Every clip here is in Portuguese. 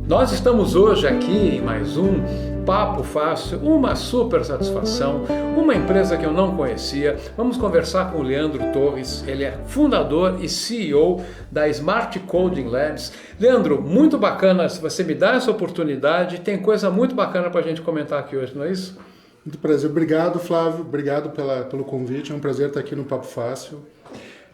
Nós estamos hoje aqui em mais um Papo Fácil, uma super satisfação, uma empresa que eu não conhecia. Vamos conversar com o Leandro Torres, ele é fundador e CEO da Smart Coding Labs. Leandro, muito bacana se você me dá essa oportunidade, tem coisa muito bacana para a gente comentar aqui hoje, não é isso? Muito prazer. Obrigado, Flávio. Obrigado pelo convite. É um prazer estar aqui no Papo Fácil.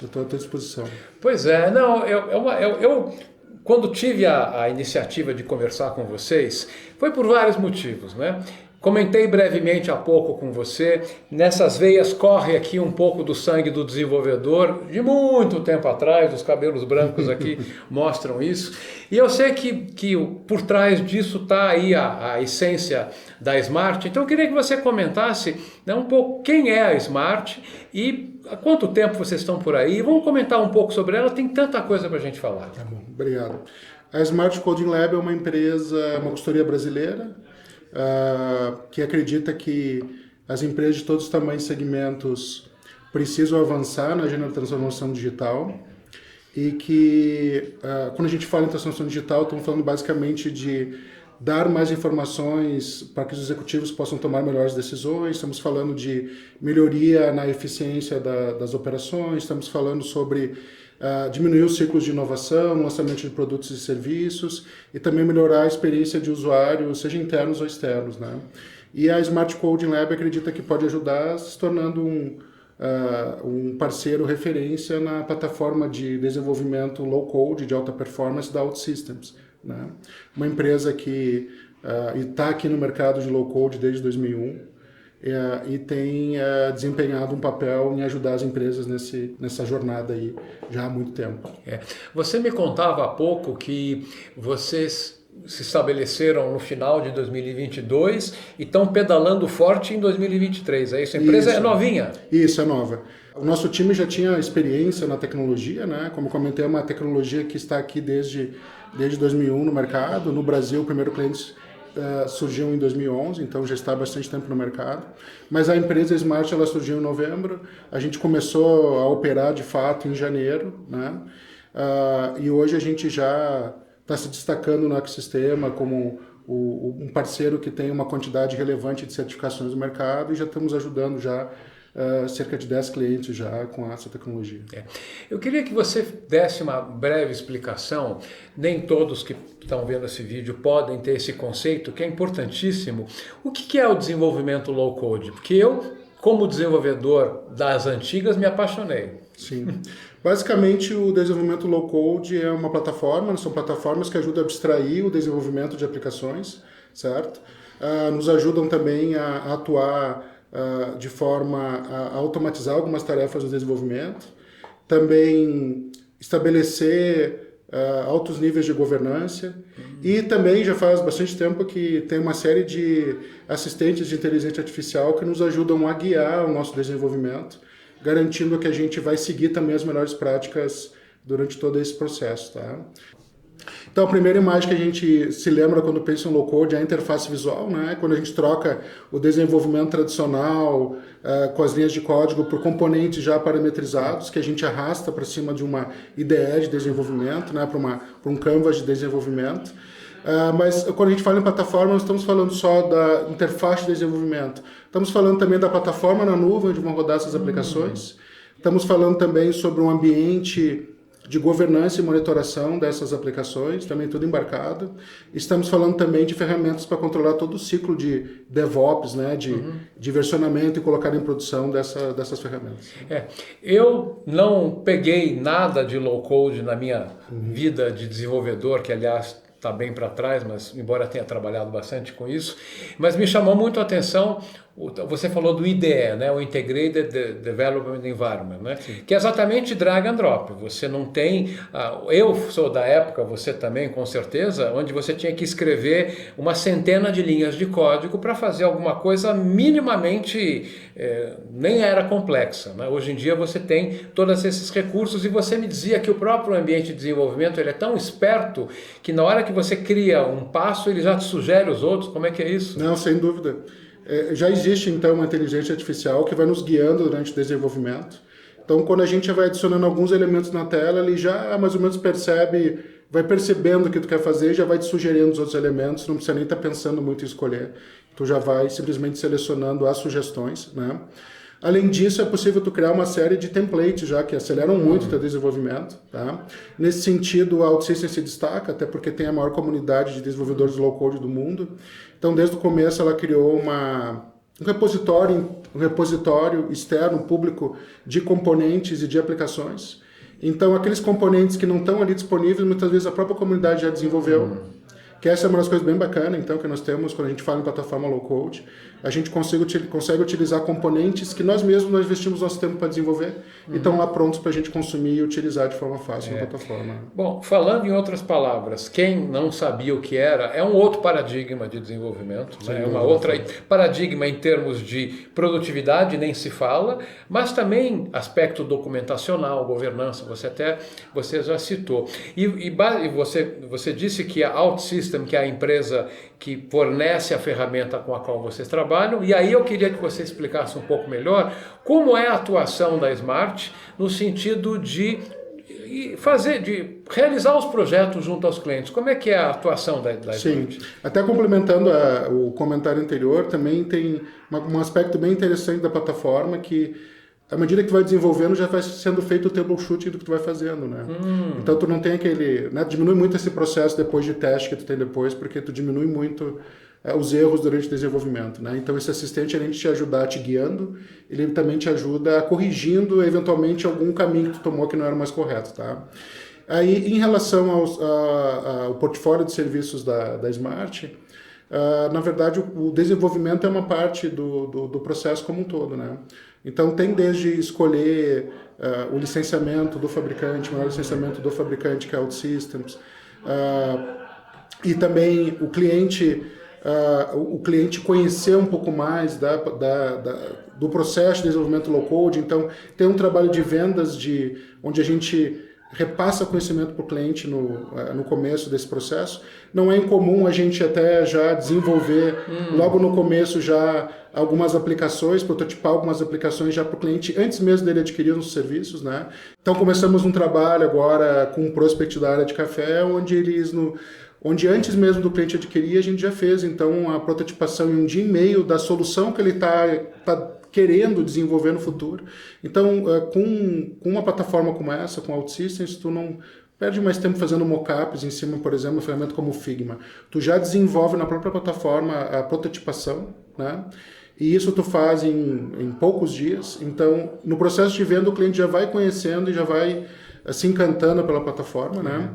Eu estou à tua disposição. Pois é, não, eu quando tive a iniciativa de conversar com vocês, foi por vários motivos, né? Comentei brevemente há pouco com você, nessas veias corre aqui um pouco do sangue do desenvolvedor, de muito tempo atrás, os cabelos brancos aqui mostram isso, e eu sei que por trás disso está aí a essência da Smart, então eu queria que você comentasse, né, um pouco quem é a Smart e há quanto tempo vocês estão por aí, vamos comentar um pouco sobre ela, tem tanta coisa para a gente falar. Tá bom, obrigado. A Smart Coding Lab é uma empresa, uma consultoria brasileira, que acredita que as empresas de todos os tamanhos e segmentos precisam avançar na agenda da transformação digital e que, quando a gente fala em transformação digital, estamos falando basicamente de dar mais informações para que os executivos possam tomar melhores decisões, estamos falando de melhoria na eficiência das operações, estamos falando sobre diminuir os ciclos de inovação, lançamento de produtos e serviços e também melhorar a experiência de usuário, seja internos ou externos, né? E a Smart Coding Lab acredita que pode ajudar se tornando um parceiro referência na plataforma de desenvolvimento low-code de alta performance da OutSystems, né? Uma empresa que está aqui no mercado de low-code desde 2001, e tem desempenhado um papel em ajudar as empresas nessa jornada aí já há muito tempo. Você me contava há pouco que vocês se estabeleceram no final de 2022 e estão pedalando forte em 2023, é isso? A empresa é novinha? Isso, é nova. O nosso time já tinha experiência na tecnologia, né? Como comentei, é uma tecnologia que está aqui desde 2001 no mercado. No Brasil, o primeiro cliente surgiu em 2011, então já está há bastante tempo no mercado. Mas a empresa Smart ela surgiu em novembro, a gente começou a operar de fato em janeiro, né? E hoje a gente já está se destacando no ecossistema como um parceiro que tem uma quantidade relevante de certificações no mercado e já estamos ajudando já cerca de 10 clientes já com essa tecnologia. Eu queria que você desse uma breve explicação, nem todos que estão vendo esse vídeo podem ter esse conceito, que é importantíssimo. O que é o desenvolvimento low-code? Porque eu, como desenvolvedor das antigas, me apaixonei. Sim. Basicamente, o desenvolvimento low-code é uma plataforma, são plataformas que ajudam a abstrair o desenvolvimento de aplicações, certo? Nos ajudam também a atuar de forma a automatizar algumas tarefas do desenvolvimento, também estabelecer altos níveis de governança e também já faz bastante tempo que tem uma série de assistentes de inteligência artificial que nos ajudam a guiar o nosso desenvolvimento, garantindo que a gente vai seguir também as melhores práticas durante todo esse processo, tá? Então, a primeira imagem que a gente se lembra quando pensa em low-code é a interface visual, né? Quando a gente troca o desenvolvimento tradicional com as linhas de código por componentes já parametrizados, que a gente arrasta para cima de uma IDE de desenvolvimento, né? Para um canvas de desenvolvimento. Mas quando a gente fala em plataforma, nós estamos falando só da interface de desenvolvimento. Estamos falando também da plataforma na nuvem, onde vão rodar essas aplicações. Estamos falando também sobre um ambiente de governança e monitoração dessas aplicações, também tudo embarcado. Estamos falando também de ferramentas para controlar todo o ciclo de DevOps, né, de versionamento e colocar em produção dessas ferramentas. Eu não peguei nada de low-code na minha vida de desenvolvedor, que aliás está bem para trás, mas embora tenha trabalhado bastante com isso, mas me chamou muito a atenção, você falou do IDE, né, o Integrated Development Environment, né, que é exatamente drag and drop, você não tem, eu sou da época, você também com certeza, onde você tinha que escrever uma centena de linhas de código para fazer alguma coisa minimamente, nem era complexa, né? Hoje em dia você tem todos esses recursos e você me dizia que o próprio ambiente de desenvolvimento ele é tão esperto que na hora que você cria um passo ele já te sugere os outros, como é que é isso? Não, sem dúvida. Já existe então uma inteligência artificial que vai nos guiando durante o desenvolvimento. Então, quando a gente vai adicionando alguns elementos na tela, ele já mais ou menos vai percebendo o que tu quer fazer, já vai te sugerindo os outros elementos, não precisa nem estar pensando muito em escolher. Tu já vai simplesmente selecionando as sugestões, né? Além disso, é possível tu criar uma série de templates já que aceleram muito o teu desenvolvimento, tá? Nesse sentido, a OutSystems se destaca, até porque tem a maior comunidade de desenvolvedores low-code do mundo. Então, desde o começo, ela criou um repositório externo, público, de componentes e de aplicações. Então, aqueles componentes que não estão ali disponíveis, muitas vezes a própria comunidade já desenvolveu. Que essa é uma das coisas bem bacanas, então, que nós temos quando a gente fala em plataforma low-code. A gente consegue utilizar componentes que nós investimos nosso tempo para desenvolver e estão lá prontos para a gente consumir e utilizar de forma fácil na plataforma. Bom, falando em outras palavras, quem não sabia o que era, é um outro paradigma de desenvolvimento, né? É uma outra paradigma em termos de produtividade, nem se fala, mas também aspecto documentacional, governança, você já citou. E você disse que a OutSystems, que é a empresa que fornece a ferramenta com a qual vocês trabalham, e aí eu queria que você explicasse um pouco melhor como é a atuação da Smart no sentido de realizar os projetos junto aos clientes. Como é que é a atuação da Smart? Sim, até complementando o comentário anterior, também tem um aspecto bem interessante da plataforma que à medida que tu vai desenvolvendo, já vai sendo feito o troubleshooting do que tu vai fazendo, né? Então tu não tem diminui muito esse processo depois de teste que tu tem depois, porque tu diminui muito os erros durante o desenvolvimento, né? Então esse assistente, além de te ajudar te guiando, ele também te ajuda corrigindo eventualmente algum caminho que tu tomou que não era o mais correto, tá? Aí, em relação ao portfólio de serviços da Smart, na verdade o desenvolvimento é uma parte do processo como um todo, né? Então tem desde escolher o licenciamento do fabricante, o maior licenciamento do fabricante que é a OutSystems, e também o cliente conhecer um pouco mais do processo de desenvolvimento low-code. Então tem um trabalho de vendas onde a gente repassa conhecimento para o cliente no começo desse processo. Não é incomum a gente até já desenvolver logo no começo já algumas aplicações, prototipar algumas aplicações já para o cliente antes mesmo dele adquirir os serviços, né? Então começamos um trabalho agora com um prospect da área de café, onde antes mesmo do cliente adquirir a gente já fez então a prototipação em um dia e meio da solução que ele está querendo desenvolver no futuro. Então, com uma plataforma como essa, com a OutSystems, tu não perde mais tempo fazendo mockups em cima, por exemplo, de uma ferramenta como o Figma. Tu já desenvolve na própria plataforma a prototipação, né? E isso tu faz em poucos dias. Então, no processo de venda, o cliente já vai conhecendo e já vai se encantando pela plataforma, né?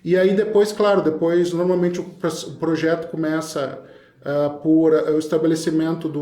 E aí depois, normalmente o projeto começa por o estabelecimento de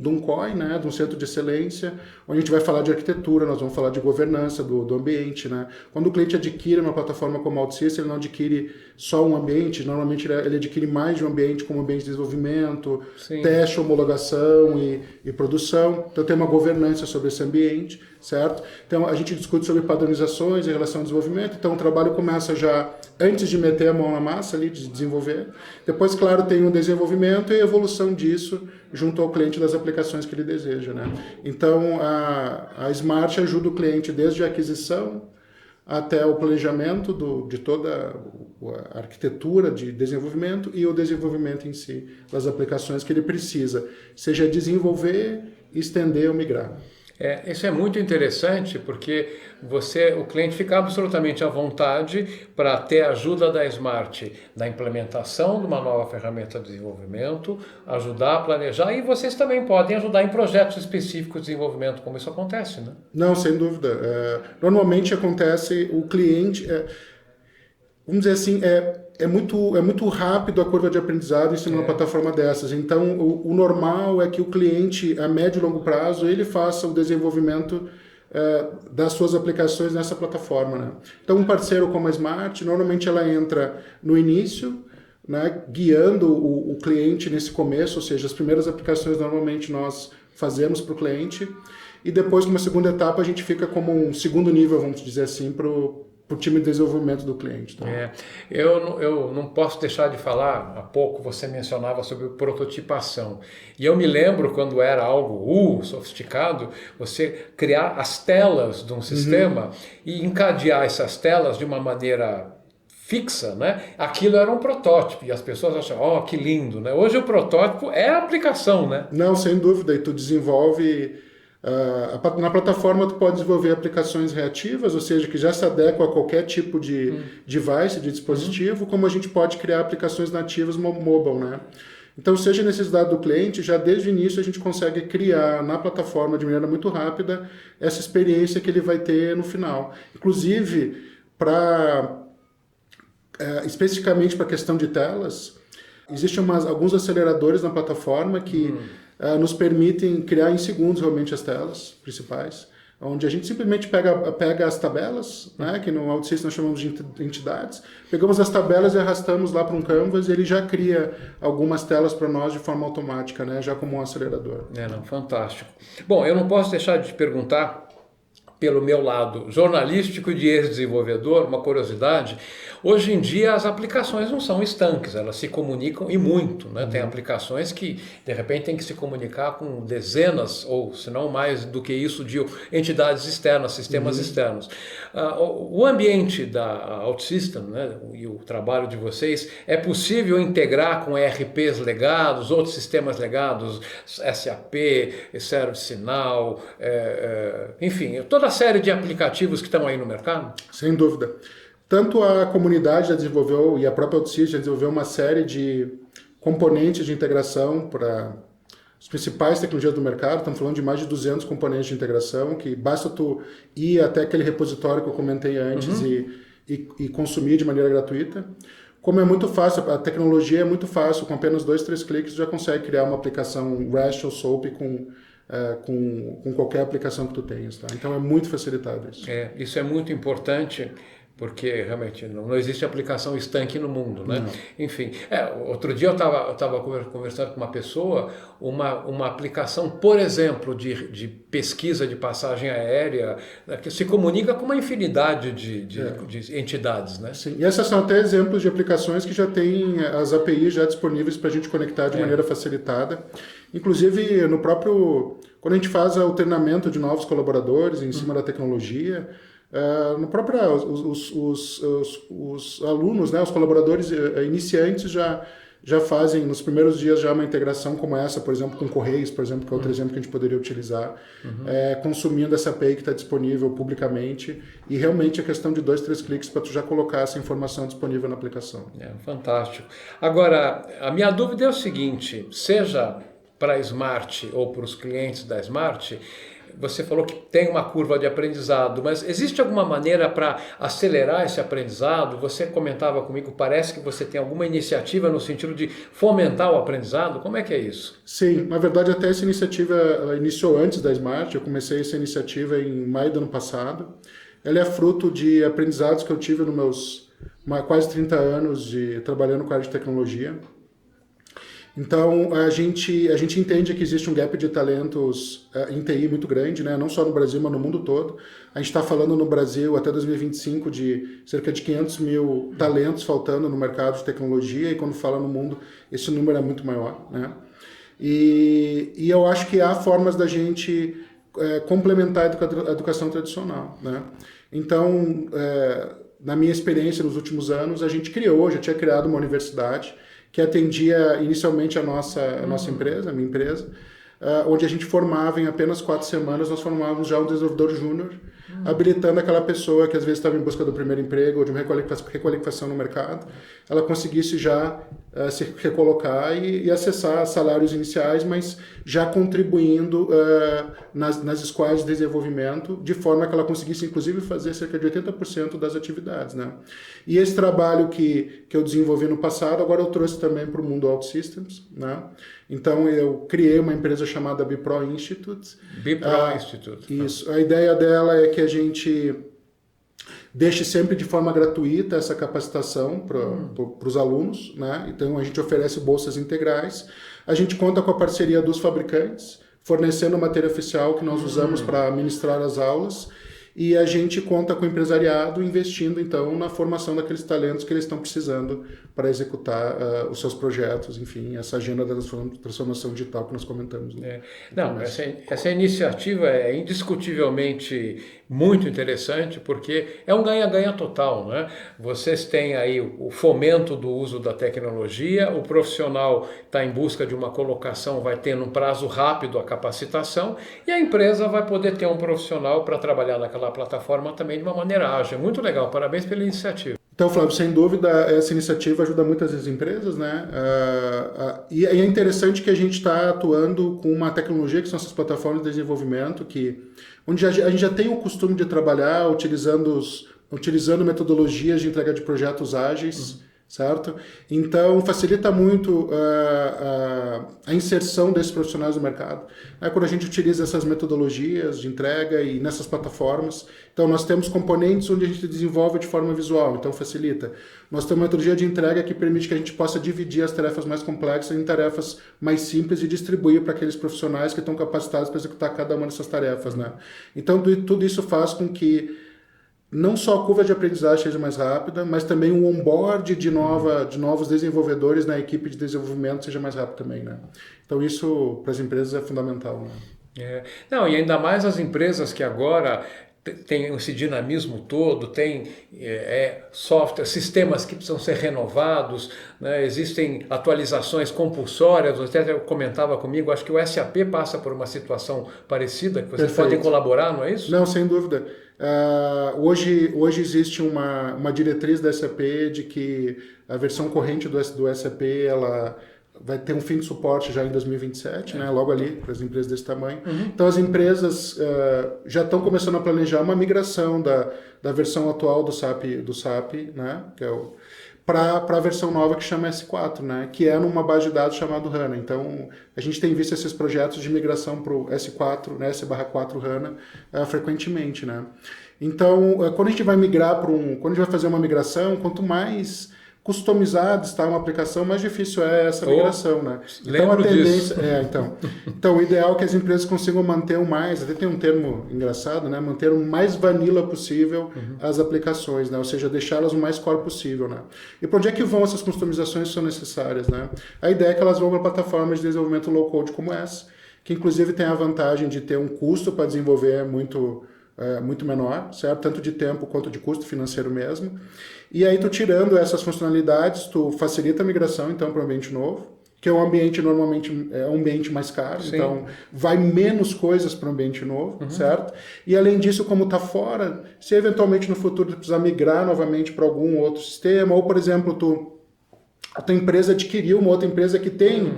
um COI, né, de um centro de excelência, onde a gente vai falar de arquitetura, nós vamos falar de governança do ambiente, né? Quando o cliente adquire uma plataforma como a OutSystems, ele não adquire só um ambiente, normalmente ele adquire mais de um ambiente, como ambiente de desenvolvimento, teste, homologação e produção. Então tem uma governança sobre esse ambiente, certo? Então a gente discute sobre padronizações em relação ao desenvolvimento, então o trabalho começa já antes de meter a mão na massa ali, de desenvolver. Depois, claro, tem o desenvolvimento e a evolução disso junto ao cliente das aplicações que ele deseja, né? Então, a Smart ajuda o cliente desde a aquisição até o planejamento de toda a arquitetura de desenvolvimento e o desenvolvimento em si, das aplicações que ele precisa, seja desenvolver, estender ou migrar. Isso é muito interessante porque o cliente fica absolutamente à vontade para ter a ajuda da Smart na implementação de uma nova ferramenta de desenvolvimento, ajudar a planejar, e vocês também podem ajudar em projetos específicos de desenvolvimento, como isso acontece, né? Não, sem dúvida. Normalmente acontece, o cliente, vamos dizer assim, é muito rápido a curva de aprendizado em cima de uma plataforma dessas. Então, o normal é que o cliente, a médio e longo prazo, ele faça o desenvolvimento das suas aplicações nessa plataforma, né? Então, um parceiro como a Smart, normalmente ela entra no início, né, guiando o cliente nesse começo, ou seja, as primeiras aplicações normalmente nós fazemos para o cliente, e depois, numa segunda etapa, a gente fica como um segundo nível, vamos dizer assim, para para o time de desenvolvimento do cliente. Tá? Eu não posso deixar de falar, há pouco você mencionava sobre prototipação. E eu me lembro quando era algo sofisticado, você criar as telas de um sistema e encadear essas telas de uma maneira fixa, né? Aquilo era um protótipo e as pessoas acham, que lindo, né? Hoje o protótipo é a aplicação, né? Não, sem dúvida, e tu desenvolve... na plataforma tu pode desenvolver aplicações reativas, ou seja, que já se adequam a qualquer tipo de device, de dispositivo, como a gente pode criar aplicações nativas mobile, né? Então, seja a necessidade do cliente, já desde o início a gente consegue criar na plataforma de maneira muito rápida essa experiência que ele vai ter no final. Inclusive, especificamente para a questão de telas, existem alguns aceleradores na plataforma que nos permitem criar em segundos realmente as telas principais, onde a gente simplesmente pega as tabelas, né, que no OutSystem nós chamamos de entidades, pegamos as tabelas e arrastamos lá para um canvas e ele já cria algumas telas para nós de forma automática, né, já como um acelerador. Fantástico. Bom, eu não posso deixar de te perguntar, pelo meu lado jornalístico e de ex-desenvolvedor, uma curiosidade. Hoje em dia as aplicações não são estanques, elas se comunicam e muito, né? Tem aplicações que de repente tem que se comunicar com dezenas ou se não mais do que isso de entidades externas, sistemas externos. O ambiente da OutSystem, né, e o trabalho de vocês, é possível integrar com ERPs legados, outros sistemas legados, SAP, ServiceNow, enfim, toda a série de aplicativos que estão aí no mercado? Sem dúvida. Tanto a comunidade já desenvolveu e a própria OutSystem já desenvolveu uma série de componentes de integração para as principais tecnologias do mercado. Estamos falando de mais de 200 componentes de integração, que basta tu ir até aquele repositório que eu comentei antes e consumir de maneira gratuita. Como é muito fácil, a tecnologia é muito fácil, com apenas 2, 3 cliques já consegue criar uma aplicação REST ou SOAP com qualquer aplicação que tu tenhas. Tá? Então é muito facilitado isso. Isso é muito importante, porque realmente não existe aplicação estanque no mundo, né? Não. Enfim, outro dia eu estava conversando com uma pessoa, uma aplicação, por exemplo, de pesquisa de passagem aérea, que se comunica com uma infinidade de entidades, né? Sim, e essas são até exemplos de aplicações que já têm as APIs já disponíveis para a gente conectar de maneira facilitada. Inclusive, quando a gente faz o treinamento de novos colaboradores em cima da tecnologia, no próprio os alunos, né, os colaboradores iniciantes já fazem nos primeiros dias já uma integração como essa, por exemplo, com Correios, por exemplo, que é outro exemplo que a gente poderia utilizar, consumindo essa API que está disponível publicamente, e realmente é questão de 2, 3 cliques para tu já colocar essa informação disponível na aplicação. Fantástico. Agora, a minha dúvida é o seguinte, seja para a Smart ou para os clientes da Smart, você falou que tem uma curva de aprendizado, mas existe alguma maneira para acelerar esse aprendizado? Você comentava comigo, parece que você tem alguma iniciativa no sentido de fomentar o aprendizado? Como é que é isso? Sim, na verdade até essa iniciativa iniciou antes da Smart, eu comecei essa iniciativa em maio do ano passado. Ela é fruto de aprendizados que eu tive nos meus quase 30 anos trabalhando com a área de tecnologia. Então, a gente entende que existe um gap de talentos em TI muito grande, né? Não só no Brasil, mas no mundo todo. A gente está falando no Brasil até 2025 de cerca de 500 mil talentos faltando no mercado de tecnologia, e quando fala no mundo, esse número é muito maior, né? E eu acho que há formas da gente complementar a educação tradicional, né? Então, na minha experiência nos últimos anos, a gente já tinha criado uma universidade que atendia inicialmente a nossa empresa, a minha empresa, onde a gente formava em apenas 4 semanas, nós formávamos já um desenvolvedor júnior, habilitando aquela pessoa que às vezes estava em busca do primeiro emprego ou de uma requalificação no mercado, ela conseguisse já se recolocar e acessar salários iniciais, mas já contribuindo nas squads de desenvolvimento, de forma que ela conseguisse inclusive fazer cerca de 80% das atividades, né? E esse trabalho que eu desenvolvi no passado, agora eu trouxe também para o mundo OutSystems, né? Então eu criei uma empresa chamada BPRO Institute. BPRO Institute. Isso. A ideia dela é que a gente deixe sempre de forma gratuita essa capacitação para os alunos, né? Então a gente oferece bolsas integrais. A gente conta com a parceria dos fabricantes, fornecendo a matéria oficial que nós usamos para ministrar as aulas. e a gente conta com o empresariado investindo, então, na formação daqueles talentos que eles estão precisando para executar os seus projetos, enfim, essa agenda da transformação digital que nós comentamos. Né? Não, essa iniciativa é indiscutivelmente muito interessante, porque é um ganha-ganha total, né? Vocês têm aí o fomento do uso da tecnologia, o profissional está em busca de uma colocação, vai ter num prazo rápido a capacitação, e a empresa vai poder ter um profissional para trabalhar naquela plataforma também de uma maneira ágil. Muito legal, parabéns pela iniciativa. Então, Flávio, sem dúvida, essa iniciativa ajuda muitas as empresas, né? E é interessante que a gente está atuando com uma tecnologia que são essas plataformas de desenvolvimento, onde a gente já tem o costume de trabalhar utilizando metodologias de entrega de projetos ágeis, certo? Então, facilita muito a inserção desses profissionais no mercado. Quando a gente utiliza essas metodologias de entrega e nessas plataformas, então nós temos componentes onde a gente desenvolve de forma visual, então facilita. Nós temos uma metodologia de entrega que permite que a gente possa dividir as tarefas mais complexas em tarefas mais simples e distribuir para aqueles profissionais que estão capacitados para executar cada uma dessas tarefas, né? Então, tudo isso faz com que não só a curva de aprendizagem seja mais rápida, mas também o onboard de novos desenvolvedores na equipe de desenvolvimento seja mais rápido também, né? Então isso para as empresas é fundamental, né? Não, e ainda mais as empresas que agora tem esse dinamismo todo, tem software, sistemas que precisam ser renovados, né? Existem atualizações compulsórias, você até comentava comigo, acho que o SAP passa por uma situação parecida, que vocês podem colaborar, não é isso? Não, sem dúvida. Hoje existe uma diretriz da SAP de que a versão corrente do SAP ela vai ter um fim de suporte já em 2027, né? Logo ali, para as empresas desse tamanho. Então as empresas já estão começando a planejar uma migração da versão atual do SAP, né? Que é para a versão nova que chama S4, né? Que é numa base de dados chamado HANA. Então, a gente tem visto esses projetos de migração para o S4, né? S/4 HANA, frequentemente, né? Então, quando a gente vai migrar quando a gente vai fazer uma migração, quanto mais customizada está uma aplicação, mais difícil é essa migração, né? Então, a tendência então, o ideal é que as empresas consigam manter até tem um termo engraçado, né? Manter o mais vanilla possível as aplicações, né? Ou seja, deixá-las o mais core possível, né? E para onde é que vão essas customizações que são necessárias, né? A ideia é que elas vão para plataformas de desenvolvimento low-code como essa, que inclusive tem a vantagem de ter um custo para desenvolver muito menor, certo? Tanto de tempo quanto de custo financeiro mesmo. E aí, tu tirando essas funcionalidades, tu facilita a migração, então, para um ambiente novo, que é um ambiente normalmente um ambiente mais caro, Sim. Então vai menos coisas para o ambiente novo, certo? E além disso, como está fora, se eventualmente no futuro tu precisar migrar novamente para algum outro sistema, ou, por exemplo, a tua empresa adquiriu uma outra empresa que tem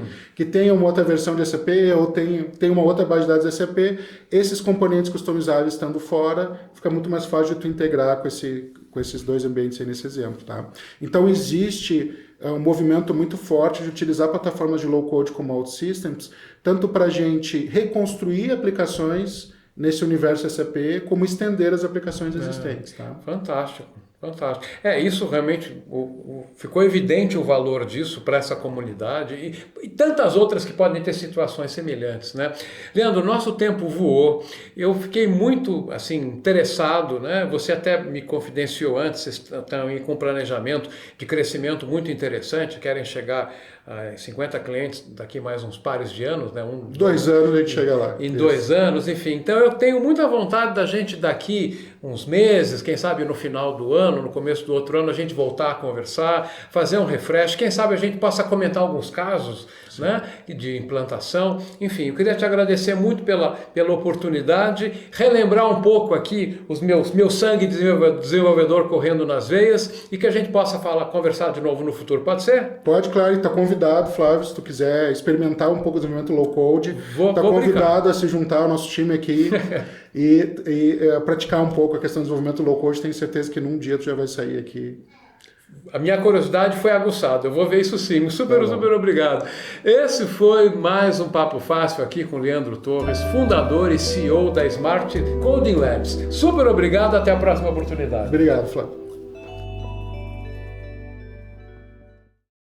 uma outra versão de SAP ou tem uma outra base de dados de SAP, esses componentes customizáveis estando fora, fica muito mais fácil de tu integrar com esses dois ambientes aí nesse exemplo, tá? Então existe um movimento muito forte de utilizar plataformas de low-code como OutSystems, tanto para a gente reconstruir aplicações nesse universo SAP, como estender as aplicações existentes, tá? Fantástico. Fantástico. Isso realmente ficou evidente o valor disso para essa comunidade e tantas outras que podem ter situações semelhantes, né? Leandro, nosso tempo voou. Eu fiquei muito assim interessado, né? Você até me confidenciou antes, vocês estão aí com um planejamento de crescimento muito interessante, querem chegar a 50 clientes daqui mais uns pares de anos, né? 2 anos a gente chega lá. Em 2 anos, enfim. Então eu tenho muita vontade da gente daqui uns meses, quem sabe no final do ano, no começo do outro ano, a gente voltar a conversar, fazer um refresh, quem sabe a gente possa comentar alguns casos, né, de implantação. Enfim, eu queria te agradecer muito pela oportunidade, relembrar um pouco aqui os meu sangue de desenvolvedor correndo nas veias e que a gente possa conversar de novo no futuro. Pode ser? Pode, claro. Está convidado, Flávio, se tu quiser experimentar um pouco do desenvolvimento low-code. Está convidado a se juntar ao nosso time aqui e praticar um pouco a questão do desenvolvimento low-code. Tenho certeza que num dia tu já vai sair aqui. A minha curiosidade foi aguçada, eu vou ver isso sim. Super obrigado. Esse foi mais um Papo Fácil aqui com Leandro Torres, fundador e CEO da Smart Coding Labs. Super obrigado, até a próxima oportunidade. Obrigado, Flávio.